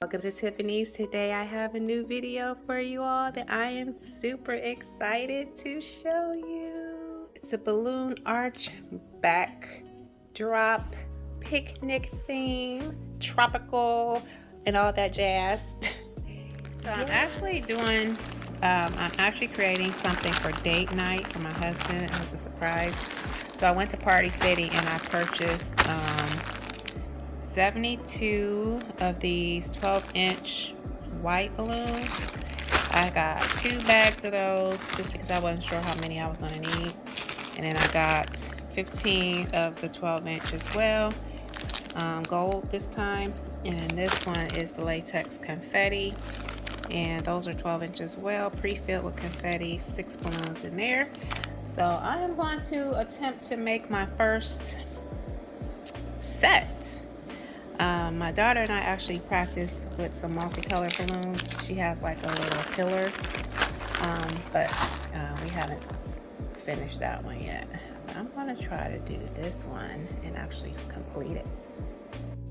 Welcome to Tiffany's. Today I have a new video for you all that I am super excited to show you. It's a balloon arch backdrop, picnic theme, tropical, and all that jazz. So I'm actually creating something for date night for my husband. It was a surprise. So I went to Party City and I purchased 72 of these 12-inch white balloons. I got 2 bags of those just because I wasn't sure how many I was going to need. And then I got 15 of the 12-inch as well, gold this time. And then this one is the latex confetti. And those are 12 inches as well, pre-filled with confetti, 6 balloons in there. So I am going to attempt to make my first set. My daughter and I actually practice with some multicolored balloons. She has like a little pillar, but we haven't finished that one yet. I'm gonna try to do this one and actually complete it.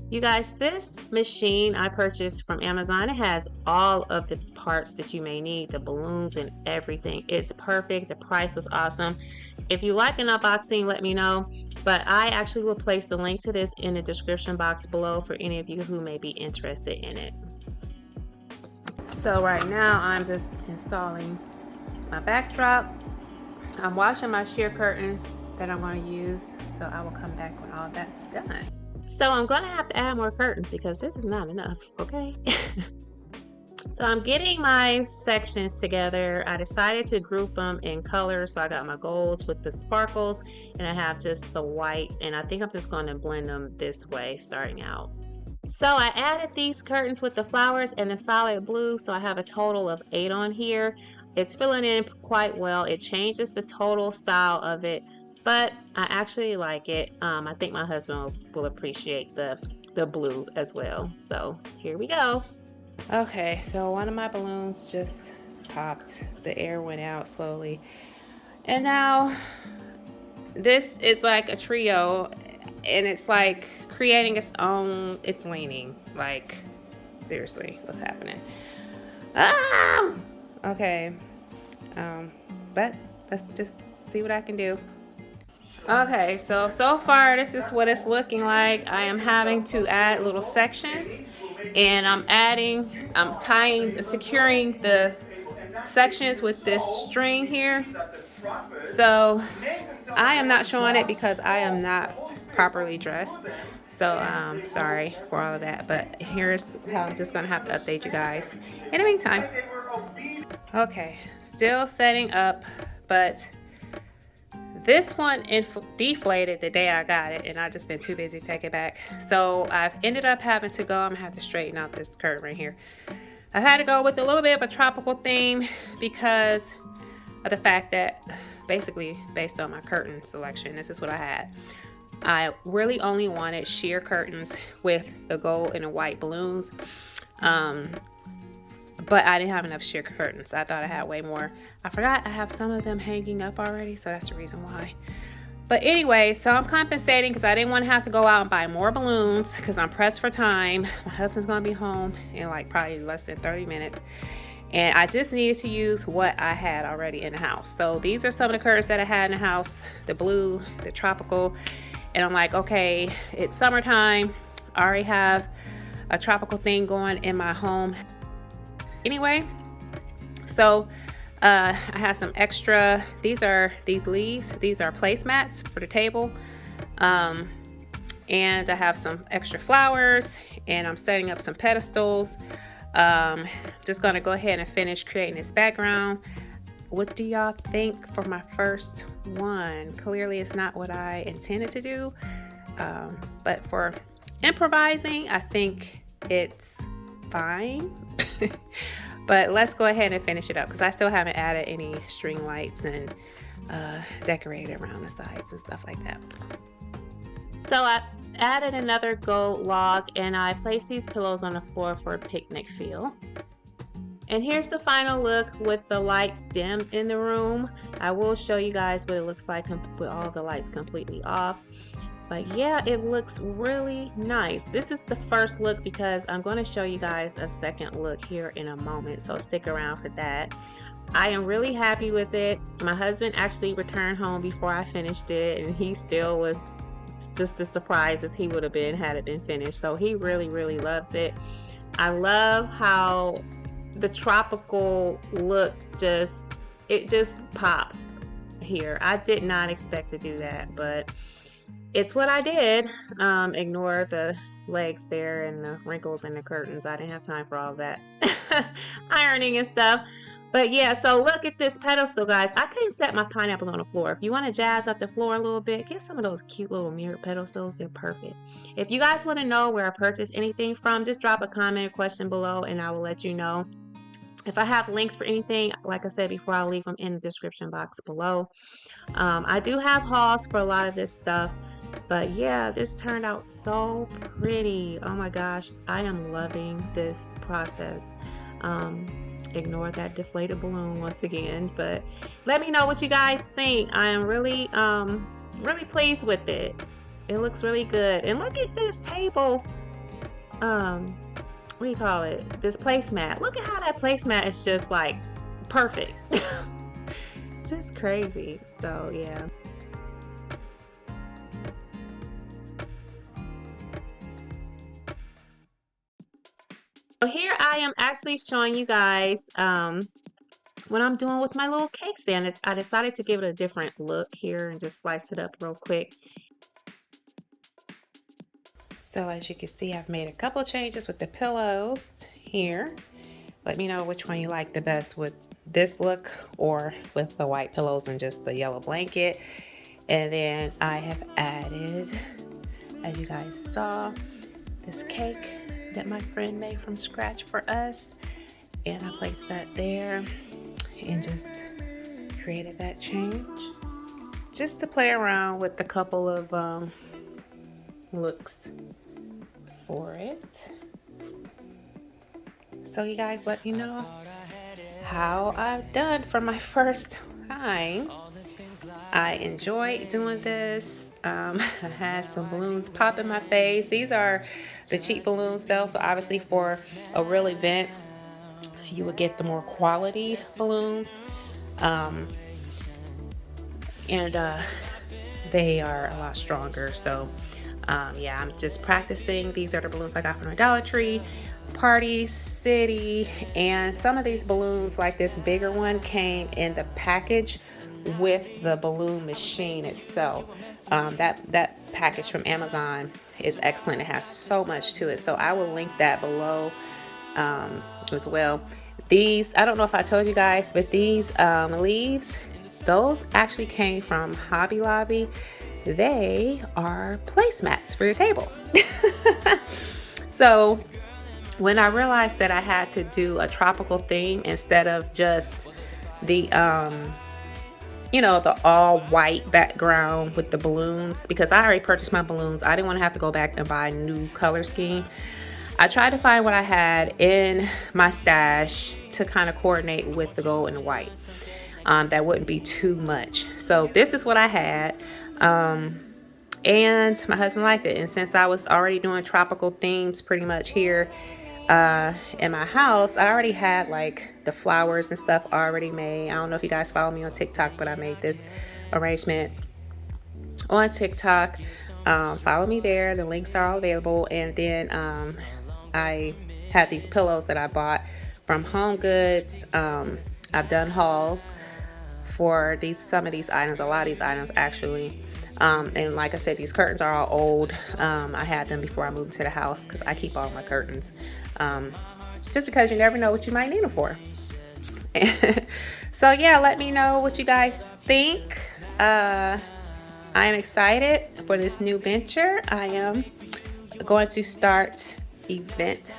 You guys, this machine I purchased from Amazon. It has all of the parts that you may need, the balloons and everything. It's perfect. The price was awesome. If you like an unboxing, let me know. But I actually will place the link to this in the description box below for any of you who may be interested in it. So right now I'm just installing my backdrop. I'm washing my sheer curtains that I'm going to use. So I will come back when all that's done. So I'm going to have to add more curtains because this is not enough, okay? So I'm getting my sections together. I decided to group them in colors. So I got my golds with the sparkles and I have just the whites, and I think I'm just going to blend them this way starting out. So I added these curtains with the flowers and the solid blue. So I have a total of 8 on here. It's filling in quite well. It changes the total style of it, but I actually like it. I think my husband will appreciate the blue as well. So here we go. Okay, so one of my balloons just popped. The air went out slowly. And now this is like a trio, and it's like creating its own, it's leaning. Like, seriously, what's happening? Ah! Okay. But let's just see what I can do. Okay, so far this is what it's looking like. I am having to add little sections, and I'm securing the sections with this string here. So I am not showing it because I am not properly dressed. So sorry for all of that, but here's how I'm just gonna have to update you guys in the meantime. Okay, still setting up, but this one deflated the day I got it, and I just been too busy to take it back. So I've ended up having to go, I'm gonna have to straighten out this curtain right here. I've had to go with a little bit of a tropical theme because of the fact that basically based on my curtain selection, this is what I had. I really only wanted sheer curtains with the gold and the white balloons. But I didn't have enough sheer curtains. I thought I had way more. I forgot I have some of them hanging up already, so that's the reason why. But anyway, so I'm compensating because I didn't want to have to go out and buy more balloons because I'm pressed for time. My husband's going to be home in like probably less than 30 minutes. And I just needed to use what I had already in the house. So these are some of the curtains that I had in the house. The blue, the tropical. And I'm like, okay, it's summertime. I already have a tropical thing going in my home. Anyway, so I have some extra, these leaves, these are placemats for the table, and I have some extra flowers, and I'm setting up some pedestals. Just gonna go ahead and finish creating this background. What do y'all think for my first one? Clearly it's not what I intended to do, but for improvising, I think it's fine. But let's go ahead and finish it up because I still haven't added any string lights and decorated around the sides and stuff like that. So I added another gold log and I placed these pillows on the floor for a picnic feel. And here's the final look with the lights dimmed in the room. I will show you guys what it looks like with all the lights completely off. But yeah, it looks really nice. This is the first look because I'm going to show you guys a second look here in a moment, so stick around for that. I am really happy with it. My husband actually returned home before I finished it, and he still was just as surprised as he would have been had it been finished. So he really, really loves it. I love how the tropical look just pops here. I did not expect to do that, but it's what I did. Ignore the legs there and the wrinkles and the curtains. I didn't have time for all that ironing and stuff. But yeah, so look at this pedestal, guys. I couldn't set my pineapples on the floor. If you want to jazz up the floor a little bit, get some of those cute little mirrored pedestals. They're perfect. If you guys want to know where I purchased anything from, just drop a comment or question below and I will let you know. If I have links for anything, like I said before, I'll leave them in the description box below. I do have hauls for a lot of this stuff, but yeah, this turned out so pretty. Oh my gosh, I am loving this process. Ignore that deflated balloon once again, but let me know what you guys think. I am really really pleased with it. It looks really good. And look at this table, what do you call it, this placemat. Look at how that placemat is just like perfect. Just crazy. So yeah. So here I am actually showing you guys what I'm doing with my little cake stand. I decided to give it a different look here and just slice it up real quick. So as you can see, I've made a couple changes with the pillows here. Let me know which one you like the best, with this look or with the white pillows and just the yellow blanket. And then I have added, as you guys saw, this cake that my friend made from scratch for us, and I placed that there and just created that change just to play around with a couple of looks for it. So you guys let me know how I've done for my first time. I enjoyed doing this. I had some balloons pop in my face. These are the cheap balloons though, so obviously for a real event you would get the more quality balloons, and they are a lot stronger. So yeah, I'm just practicing. These are the balloons I got from the Dollar Tree, Party City, and some of these balloons, like this bigger one, came in the package with the balloon machine itself. That package from Amazon is excellent. It has so much to it, so I will link that below as well. These, I don't know if I told you guys, but these leaves, those actually came from Hobby Lobby. They are placemats for your table. So when I realized that I had to do a tropical theme instead of just the you know, the all white background with the balloons, because I already purchased my balloons, I didn't want to have to go back and buy a new color scheme. I tried to find what I had in my stash to kind of coordinate with the gold and the white, that wouldn't be too much. So this is what I had, and my husband liked it. And since I was already doing tropical themes pretty much here in my house, I already had like the flowers and stuff already made. I don't know if you guys follow me on TikTok, but I made this arrangement on TikTok. Follow me there, the links are all available. And then I had these pillows that I bought from Home Goods. I've done hauls for some of these items, a lot of these items actually. And like I said, these curtains are all old. I had them before I moved to the house because I keep all my curtains, just because you never know what you might need them for. So yeah, let me know what you guys think. I am excited for this new venture. I am going to start event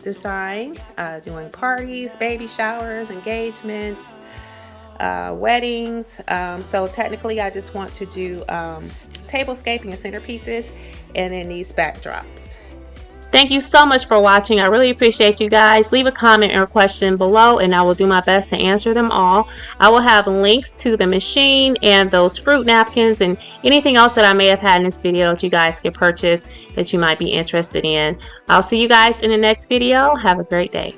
design, doing parties, baby showers, engagements, weddings. So technically I just want to do tablescaping and centerpieces, and then these backdrops. Thank you so much for watching. I really appreciate you guys. Leave a comment or question below and I will do my best to answer them all. I will have links to the machine and those fruit napkins and anything else that I may have had in this video that you guys could purchase that you might be interested in. I'll see you guys in the next video. Have a great day.